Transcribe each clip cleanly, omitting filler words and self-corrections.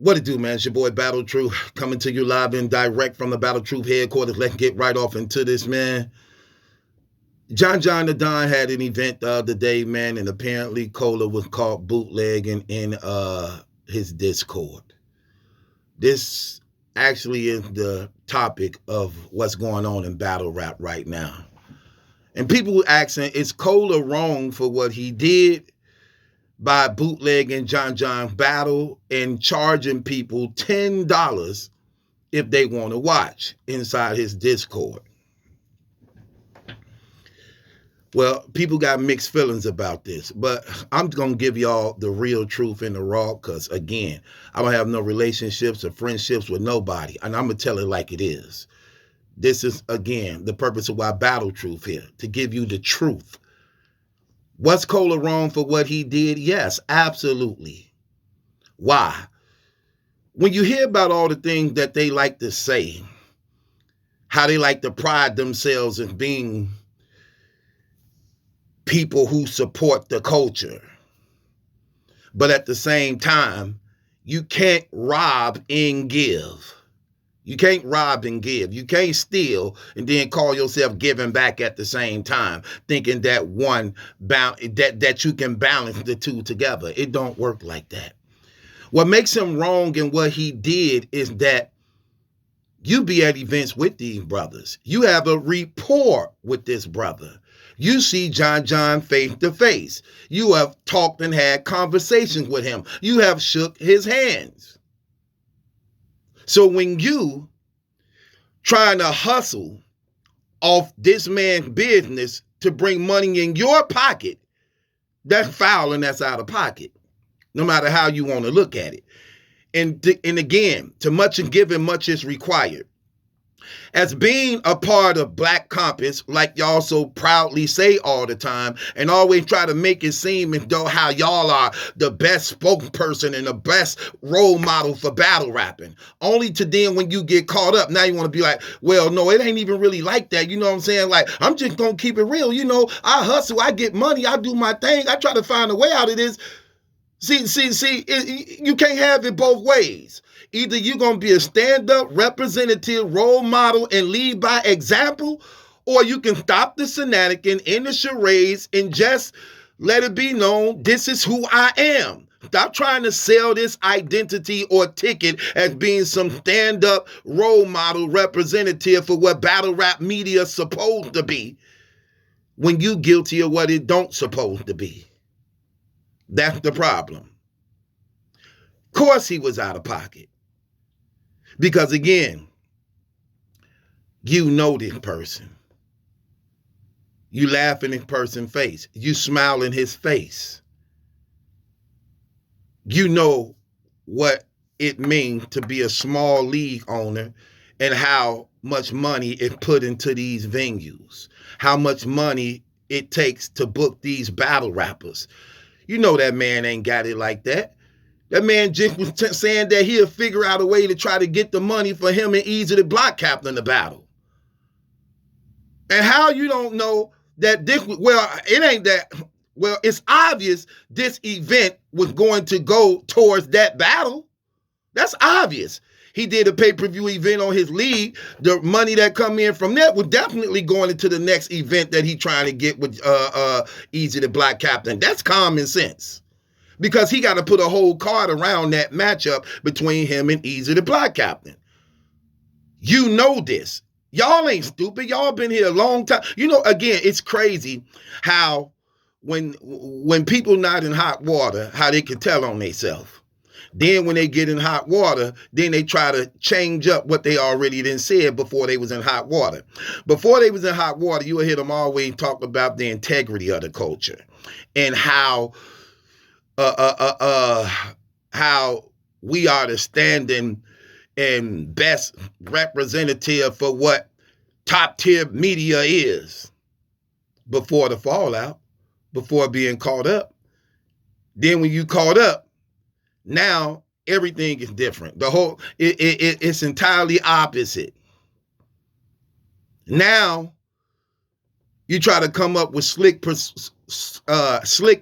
What it do, man? It's your boy Battle Truth coming to you live and direct from the Battle Truth headquarters. Let's get right off into this, man. John the Don had an event the other day, man, and apparently Cola was caught bootlegging in his Discord. This actually is the topic of what's going on in battle rap right now. And people asking, is Cola wrong for what he did by bootlegging John battle and charging people $10 if they want to watch inside his Discord? Well, people got mixed feelings about this, but I'm going to give y'all the real truth in the raw because, again, I don't have no relationships or friendships with nobody, and I'm going to tell it like it is. This is, again, the purpose of why Battle Truth here, to give you the truth. Was Cola wrong for what he did? Yes, absolutely. Why? When you hear about all the things that they like to say, how they like to pride themselves in being people who support the culture, but at the same time, you can't rob and give. You can't rob and give. You can't steal and then call yourself giving back at the same time, thinking that that you can balance the two together. It don't work like that. What makes him wrong in what he did is that you be at events with these brothers. You have a rapport with this brother. You see John face to face. You have talked and had conversations with him. You have shook his hands. So when you trying to hustle off this man's business to bring money in your pocket, that's foul and that's out of pocket, no matter how you want to look at it. And again, to much and given, much is required. As being a part of Black Compass, like y'all so proudly say all the time, and always try to make it seem as though how y'all are the best spokesperson and the best role model for battle rapping. Only to then when you get caught up, now you want to be like, well, no, it ain't even really like that. You know what I'm saying? Like, I'm just going to keep it real. You know, I hustle, I get money, I do my thing. I try to find a way out of this. See, you can't have it both ways. Either you're going to be a stand-up representative, role model, and lead by example, or you can stop the shenanigan in the charades and just let it be known, this is who I am. Stop trying to sell this identity or ticket as being some stand-up role model representative for what battle rap media is supposed to be when you guilty of what it don't supposed to be. That's the problem. Of course he was out of pocket. Because again, you know this person. You laugh in this person's face. You smile in his face. You know what it means to be a small league owner and how much money is put into these venues. How much money it takes to book these battle rappers. You know that man ain't got it like that. That man just was saying that he'll figure out a way to try to get the money for him and Easy the Block Captain the battle. And how you don't know that this, well, it ain't that, well, it's obvious this event was going to go towards that battle. That's obvious. He did a pay-per-view event on his league. The money that come in from that was definitely going into the next event that he trying to get with Easy the Black Captain. That's common sense. Because he got to put a whole card around that matchup between him and Easy the Black Captain. You know this. Y'all ain't stupid. Y'all been here a long time. You know, again, it's crazy how when people not in hot water, how they can tell on themselves. Then when they get in hot water, then they try to change up what they already done said before they was in hot water. Before they was in hot water, you will hear them always talk about the integrity of the culture and how we are the standing and best representative for what top tier media is before the fallout, before being caught up. Then when you caught up, now everything is different. The whole it's entirely opposite. Now you try to come up with slick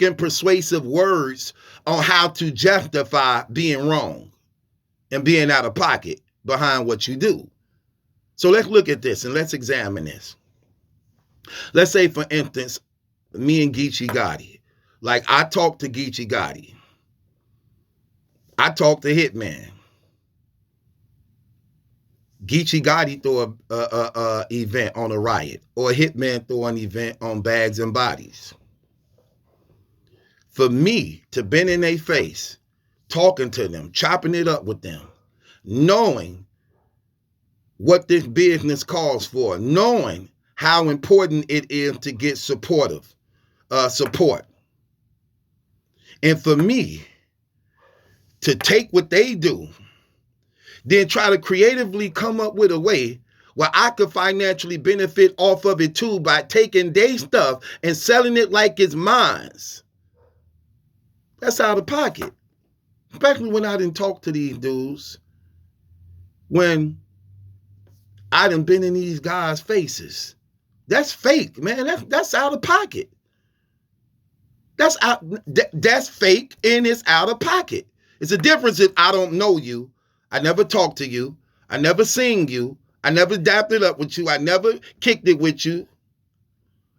and persuasive words on how to justify being wrong. and being out of pocket behind what you do. So let's look at this and let's examine this. Let's say, for instance, me and Geechee Gotti. Like, I talked to Geechee Gotti. I talked to Hitman. Geechee Gotti threw a event on a riot, or Hitman threw an event on Bags and Bodies. For me to bend in their face, talking to them, chopping it up with them, knowing what this business calls for, knowing how important it is to get support. And for me to take what they do, then try to creatively come up with a way where I could financially benefit off of it too by taking their stuff and selling it like it's mine. That's out of pocket. Especially when I didn't talk to these dudes. When I done been in these guys' faces. That's fake, man. That's out of pocket. That's fake, and it's out of pocket. It's a difference if I don't know you, I never talked to you, I never seen you, I never dapped it up with you, I never kicked it with you.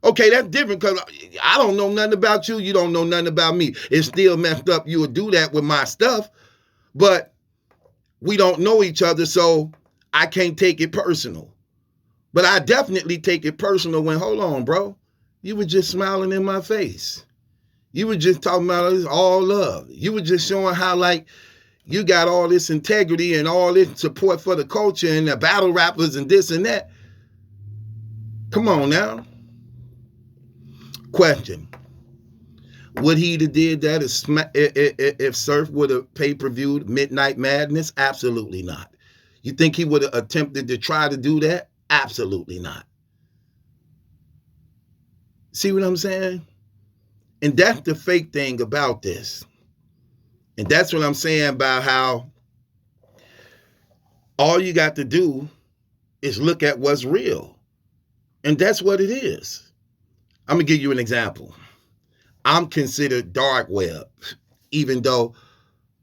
Okay, that's different because I don't know nothing about you, you don't know nothing about me. It's still messed up you would do that with my stuff, but we don't know each other, so I can't take it personal. But I definitely take it personal when, hold on, bro, you were just smiling in my face. You were just talking about this all love. You were just showing how, like, you got all this integrity and all this support for the culture and the battle rappers and this and that. Come on now. Question. Would he have did that if Surf would have pay-per-viewed Midnight Madness? Absolutely not. You think he would have attempted to try to do that? Absolutely not. See what I'm saying? And that's the fake thing about this. And that's what I'm saying about how all you got to do is look at what's real. And that's what it is. I'm going to give you an example. I'm considered dark web, even though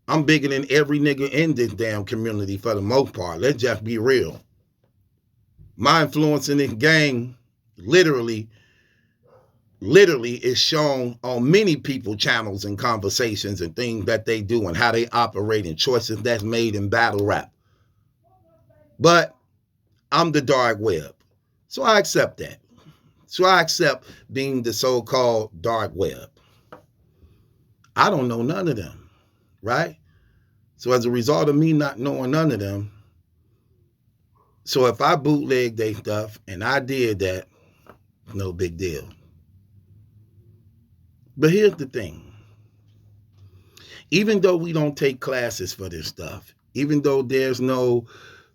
I'm bigger than every nigga in this damn community for the most part. Let's just be real. My influence in this game literally is shown on many people's channels and conversations and things that they do and how they operate and choices that's made in battle rap. But I'm the dark web. So I accept that. So I accept being the so-called dark web. I don't know none of them, right? So as a result of me not knowing none of them, so if I bootleg their stuff and I did that, no big deal. But here's the thing. Even though we don't take classes for this stuff, even though there's no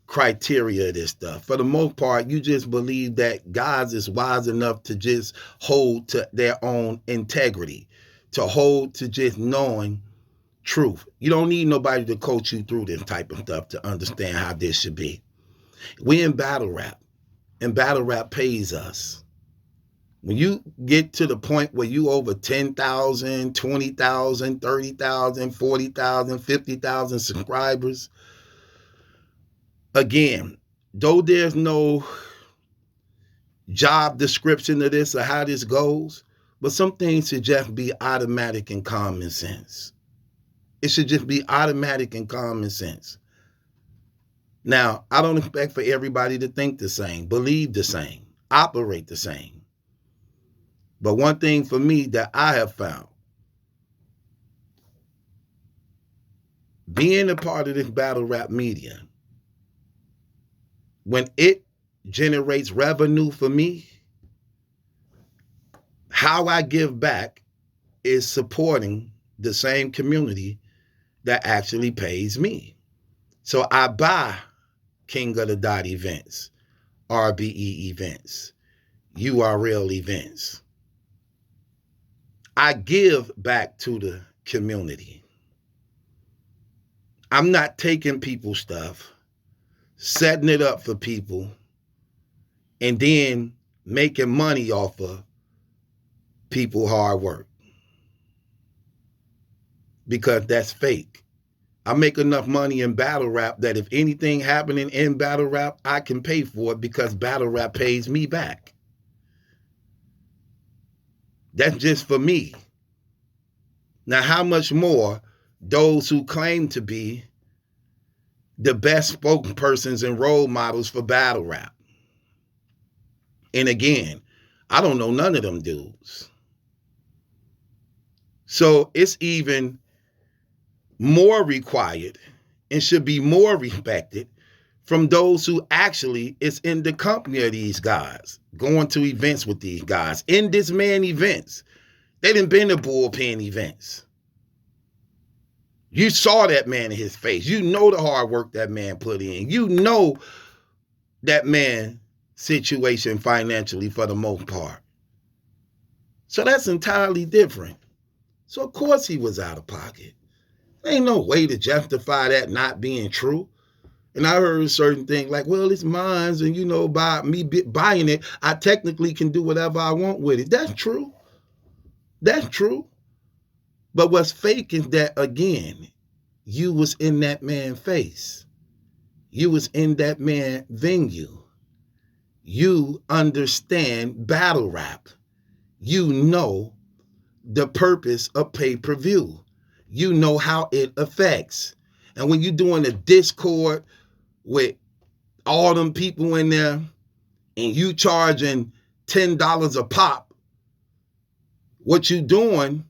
criteria of this stuff, for the most part, you just believe that guys is wise enough to just hold to their own integrity, to hold to just knowing truth. You don't need nobody to coach you through this type of stuff to understand how this should be. We in battle rap, and battle rap pays us. When you get to the point where you over 10,000, 20,000, 30,000, 40,000, 50,000 subscribers, again, though there's no job description of this or how this goes, but some things should just be automatic and common sense. It should just be automatic and common sense. Now, I don't expect for everybody to think the same, believe the same, operate the same. But one thing for me that I have found, being a part of this battle rap media, when it generates revenue for me, how I give back is supporting the same community that actually pays me. So I buy King of the Dot events, RBE events, URL events. I give back to the community. I'm not taking people's stuff, setting it up for people, and then making money off of people's hard work. Because that's fake. I make enough money in battle rap that if anything happening in battle rap, I can pay for it because battle rap pays me back. That's just for me. Now, how much more those who claim to be the best spokespersons and role models for battle rap? And again, I don't know none of them dudes. So it's even more required and should be more respected from those who actually is in the company of these guys, going to events with these guys, in this man events. They done been to bullpen events. You saw that man in his face. You know the hard work that man put in. You know that man's situation financially for the most part. So that's entirely different. So of course he was out of pocket. Ain't no way to justify that not being true. And I heard certain things like, well, it's mine, and you know, by me buying it, I technically can do whatever I want with it. That's true. That's true. But what's fake is that, again, you was in that man's face. You was in that man's venue. You understand battle rap. You know the purpose of pay-per-view. You know how it affects. And when you're doing a Discord with all them people in there and you charging $10 a pop, what you doing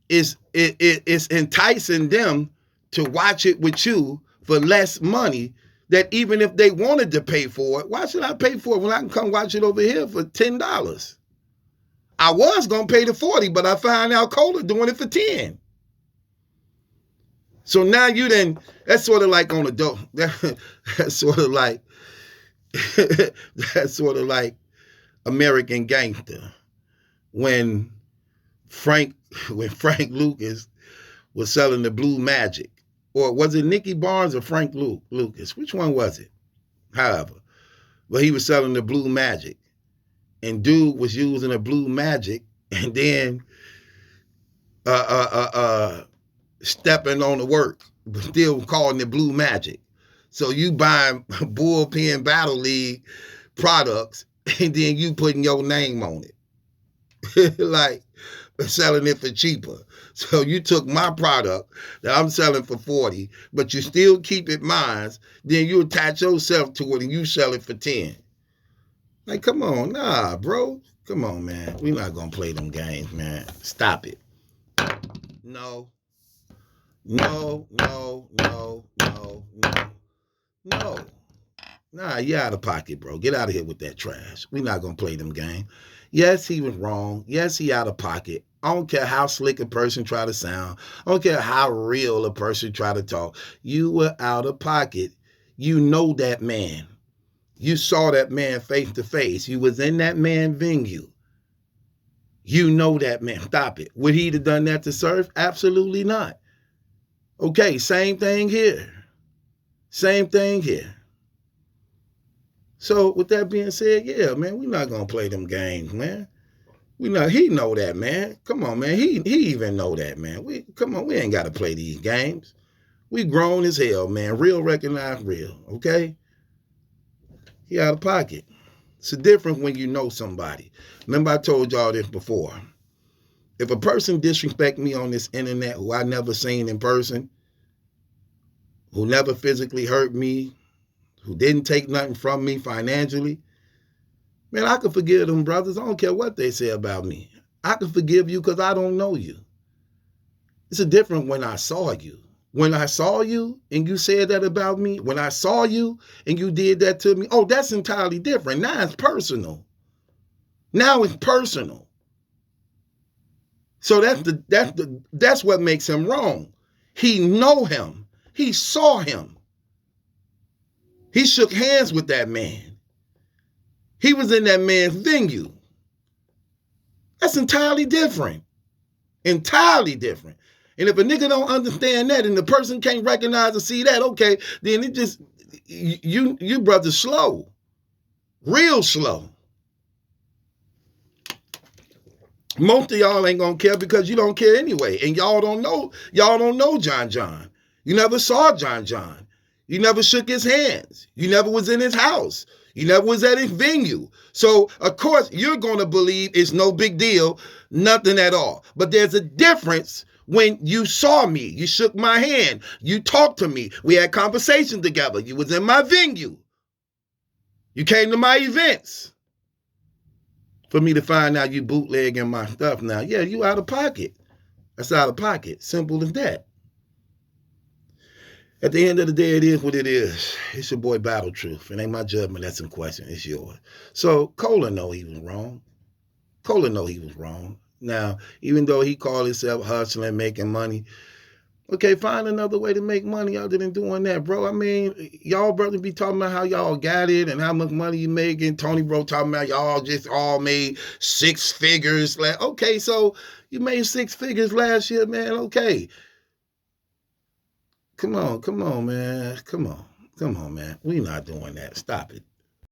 is it's enticing them to watch it with you for less money, that even if they wanted to pay for it, why should I pay for it when I can come watch it over here for $10? I was going to pay the $40, but I found out Cola doing it for $10. So now you then, that's sort of like on a dope. That's sort of like, that's sort of like American Gangster. When Frank Lucas was selling the Blue Magic, or was it Nicky Barnes or Frank Lucas? Which one was it? However, well, he was selling the Blue Magic, and dude was using a Blue Magic, and then stepping on the work, but still calling it Blue Magic. So you buying bullpen Battle League products, and then you putting your name on it, like selling it for cheaper. So you took my product that I'm selling for $40, but you still keep it mine. Then you attach yourself to it and you sell it for $10. Like, come on, nah, bro. Come on, man. We're not gonna play them games, man. Stop it. No. No. Nah, you out of pocket, bro. Get out of here with that trash. We're not gonna play them games. Yes, he was wrong. Yes, he out of pocket. I don't care how slick a person try to sound. I don't care how real a person try to talk. You were out of pocket. You know that man. You saw that man face to face. You was in that man venue. You know that man. Stop it. Would he have done that to Surf? Absolutely not. Okay, same thing here. Same thing here. So with that being said, yeah, man, we're not gonna play them games, man. He know that, man. Come on, man. He even know that, man. We ain't gotta play these games. We grown as hell, man. Real recognize real, okay? He out of pocket. It's different when you know somebody. Remember I told y'all this before. If a person disrespect me on this internet who I never seen in person, who never physically hurt me, who didn't take nothing from me financially, man, I can forgive them brothers. I don't care what they say about me. I can forgive you because I don't know you. It's a different when I saw you. When I saw you and you said that about me, when I saw you and you did that to me, oh, that's entirely different. Now it's personal. Now it's personal. So that's what makes him wrong. He know him. He saw him. He shook hands with that man. He was in that man's venue. That's entirely different. Entirely different. And if a nigga don't understand that and the person can't recognize or see that, okay, then it just, you brothers slow. Real slow. Most of y'all ain't gonna care because you don't care anyway. And y'all don't know John. You never saw John. You never shook his hands. You never was in his house. You never was at his venue. So, of course, you're going to believe it's no big deal, nothing at all. But there's a difference when you saw me. You shook my hand. You talked to me. We had conversations together. You was in my venue. You came to my events. For me to find out you bootlegging my stuff now, yeah, you out of pocket. That's out of pocket. Simple as that. At the end of the day, it is what it is. It's your boy Battle Truth. It ain't my judgment that's in question. It's yours. So Cola know he was wrong. Cola know he was wrong. Now, even though he called himself hustling, making money, okay, find another way to make money other than doing that, bro. I mean, y'all brothers be talking about how y'all got it and how much money you making. Tony Bro talking about y'all just all made 6 figures. Like, okay, so you made 6 figures last year, man. Okay. Come on, man. Come on, man. We not doing that. Stop it.